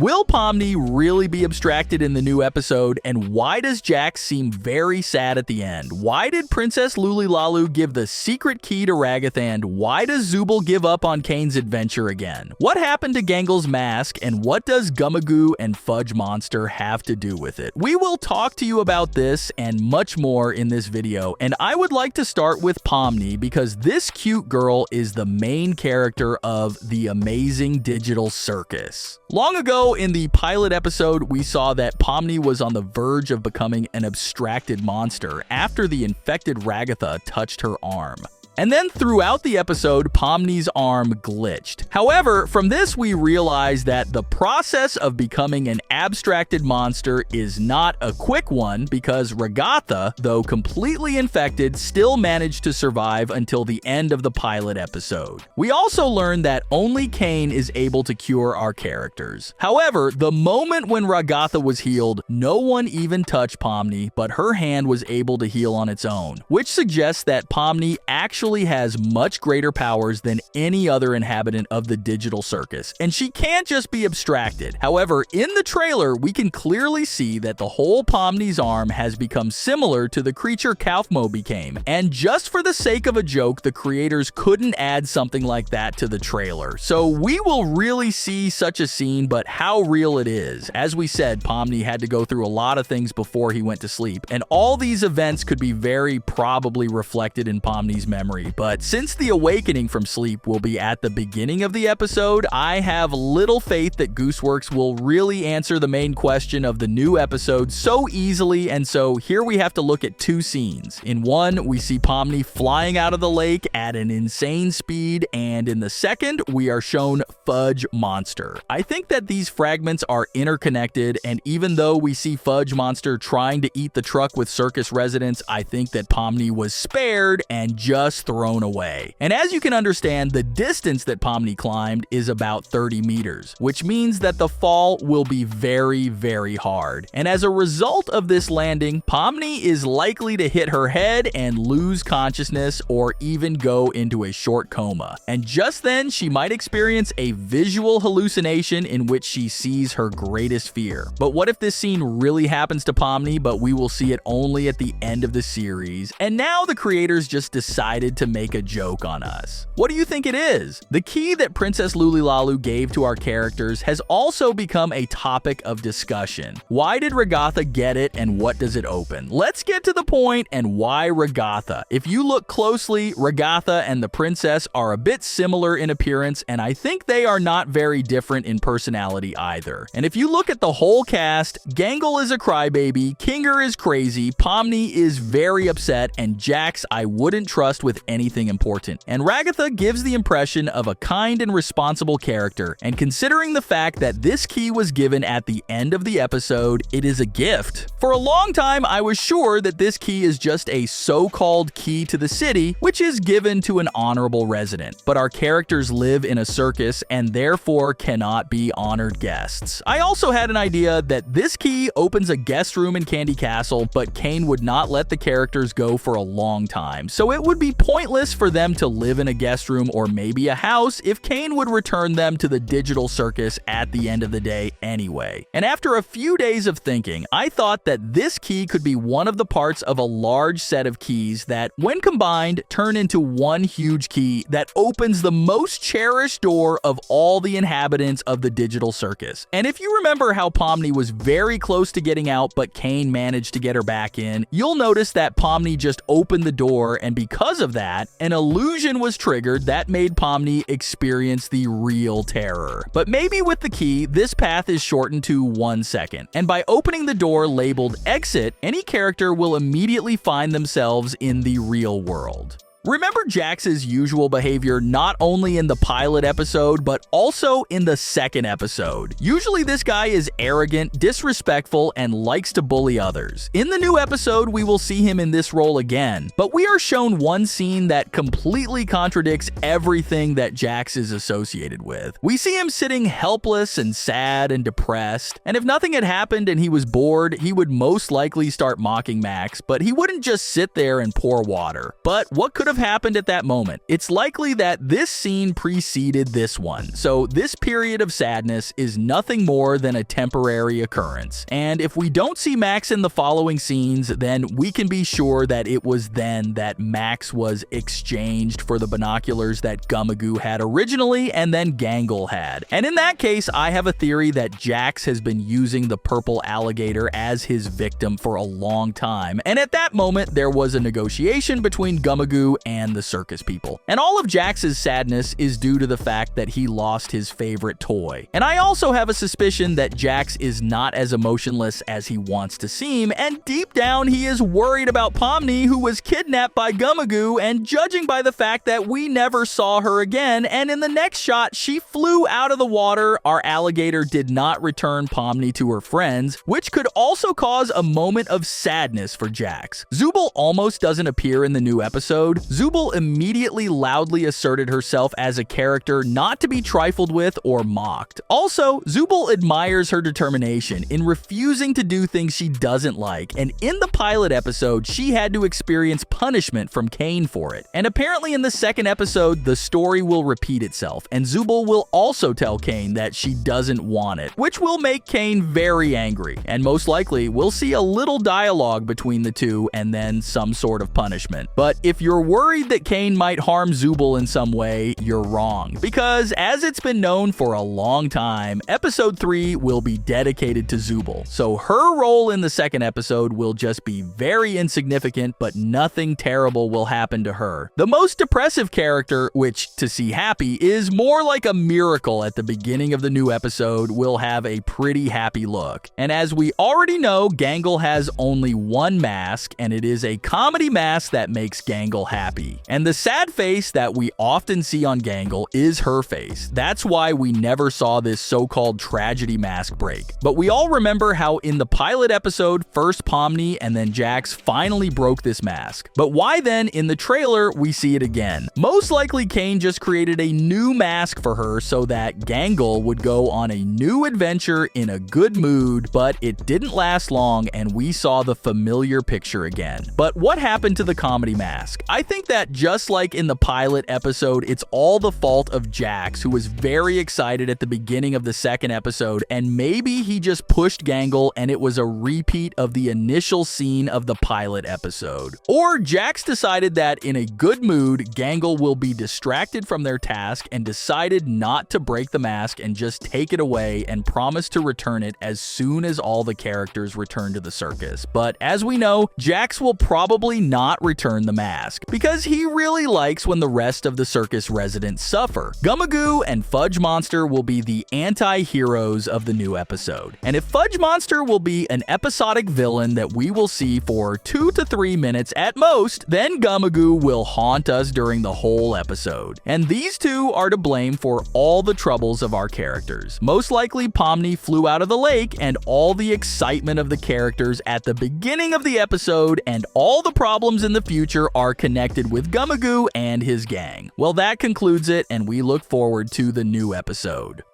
Will Pomni really be abstracted in the new episode, and why does Jax seem very sad at the end? Why did Princess Lulilalu give the secret key to Ragath, and why does Zubul give up on Kane's adventure again? What happened to Gangle's mask, and what does Gumagoo and Fudge Monster have to do with it? We will talk to you about this and much more in this video, and I would like to start with Pomni because this cute girl is the main character of the amazing digital circus. Long ago in the pilot episode, we saw that Pomni was on the verge of becoming an abstracted monster after the infected Ragatha touched her arm. And then throughout the episode, Pomni's arm glitched. However, from this we realize that the process of becoming an abstracted monster is not a quick one because Ragatha, though completely infected, still managed to survive until the end of the pilot episode. We also learned that only Kane is able to cure our characters. However, the moment when Ragatha was healed, no one even touched Pomni, but her hand was able to heal on its own, which suggests that Pomni actually has much greater powers than any other inhabitant of the digital circus, and she can't just be abstracted. However, in the trailer, we can clearly see that the whole Pomni's arm has become similar to the creature Kaufmo became, and just for the sake of a joke, the creators couldn't add something like that to the trailer. So we will really see such a scene, but how real it is. As we said, Pomni had to go through a lot of things before he went to sleep, and all these events could be very probably reflected in Pomni's memory. But since the awakening from sleep will be at the beginning of the episode, I have little faith that Gooseworks will really answer the main question of the new episode so easily, and so here we have to look at two scenes. In one, we see Pomni flying out of the lake at an insane speed, and in the second, we are shown Fudge Monster. I think that these fragments are interconnected, and even though we see Fudge Monster trying to eat the truck with circus residents, I think that Pomni was spared and just thrown away. And as you can understand, the distance that Pomni climbed is about 30 meters, which means that the fall will be very, very hard. And as a result of this landing, Pomni is likely to hit her head and lose consciousness or even go into a short coma. And just then, she might experience a visual hallucination in which she sees her greatest fear. But what if this scene really happens to Pomni, but we will see it only at the end of the series? And now the creators just decided to make a joke on us. What do you think it is? The key that Princess Lulilalu gave to our characters has also become a topic of discussion. Why did Ragatha get it and what does it open? Let's get to the point and why Ragatha. If you look closely, Ragatha and the princess are a bit similar in appearance, and I think they are not very different in personality either. And if you look at the whole cast, Gangle is a crybaby, Kinger is crazy, Pomni is very upset, and Jax I wouldn't trust with anything important. And Ragatha gives the impression of a kind and responsible character, and considering the fact that this key was given at the end of the episode, it is a gift. For a long time, I was sure that this key is just a so-called key to the city, which is given to an honorable resident. But our characters live in a circus and therefore cannot be honored guests. I also had an idea that this key opens a guest room in Candy Castle, but Kane would not let the characters go for a long time, so it would be pointless for them to live in a guest room or maybe a house if Kane would return them to the digital circus at the end of the day anyway. And after a few days of thinking, I thought that this key could be one of the parts of a large set of keys that, when combined, turn into one huge key that opens the most cherished door of all the inhabitants of the digital circus. And if you remember how Pomni was very close to getting out but Kane managed to get her back in, you'll notice that Pomni just opened the door, and because of that, an illusion was triggered that made Pomni experience the real terror. But maybe with the key, this path is shortened to 1 second, and by opening the door labeled exit, any character will immediately find themselves in the real world. Remember Jax's usual behavior not only in the pilot episode, but also in the second episode. Usually this guy is arrogant, disrespectful, and likes to bully others. In the new episode, we will see him in this role again, but we are shown one scene that completely contradicts everything that Jax is associated with. We see him sitting helpless and sad and depressed, and if nothing had happened and he was bored, he would most likely start mocking Max, but he wouldn't just sit there and pour water. But what could have happened at that moment? It's likely that this scene preceded this one, so this period of sadness is nothing more than a temporary occurrence. And if we don't see Max in the following scenes, then we can be sure that it was then that Max was exchanged for the binoculars that Gumagoo had originally and then Gangle had. And in that case, I have a theory that Jax has been using the purple alligator as his victim for a long time, and at that moment there was a negotiation between Gumagoo and the circus people. And all of Jax's sadness is due to the fact that he lost his favorite toy. And I also have a suspicion that Jax is not as emotionless as he wants to seem, and deep down he is worried about Pomni, who was kidnapped by Gumagoo, and judging by the fact that we never saw her again, and in the next shot she flew out of the water, our alligator did not return Pomni to her friends, which could also cause a moment of sadness for Jax. Zooble almost doesn't appear in the new episode. Zooble immediately loudly asserted herself as a character not to be trifled with or mocked. Also, Zooble admires her determination in refusing to do things she doesn't like, and in the pilot episode, she had to experience punishment from Kane for it. And apparently in the second episode, the story will repeat itself, and Zooble will also tell Kane that she doesn't want it, which will make Kane very angry, and most likely we'll see a little dialogue between the two and then some sort of punishment. But if you're worried that Kane might harm Zooble in some way, you're wrong, because as it's been known for a long time, episode 3 will be dedicated to Zooble, so her role in the second episode will just be very insignificant, but nothing terrible will happen to her. The most depressive character, which to see happy, is more like a miracle at the beginning of the new episode, will have a pretty happy look. And as we already know, Gangle has only one mask, and it is a comedy mask that makes Gangle happy. And the sad face that we often see on Gangle is her face. That's why we never saw this so-called tragedy mask break. But we all remember how in the pilot episode, first Pomni and then Jax finally broke this mask. But why then in the trailer we see it again? Most likely Kane just created a new mask for her so that Gangle would go on a new adventure in a good mood, but it didn't last long and we saw the familiar picture again. But what happened to the comedy mask? I think that just like in the pilot episode, it's all the fault of Jax, who was very excited at the beginning of the second episode, and maybe he just pushed Gangle and it was a repeat of the initial scene of the pilot episode. Or Jax decided that in a good mood, Gangle will be distracted from their task and decided not to break the mask and just take it away and promise to return it as soon as all the characters return to the circus. But as we know, Jax will probably not return the mask because he really likes when the rest of the circus residents suffer. Gumagoo and Fudge Monster will be the anti-heroes of the new episode. And if Fudge Monster will be an episodic villain that we will see for 2 to 3 minutes at most, then Gumagoo will haunt us during the whole episode. And these two are to blame for all the troubles of our characters. Most likely Pomni flew out of the lake and all the excitement of the characters at the beginning of the episode and all the problems in the future are connected with Gumagoo and his gang. Well, that concludes it, and we look forward to the new episode.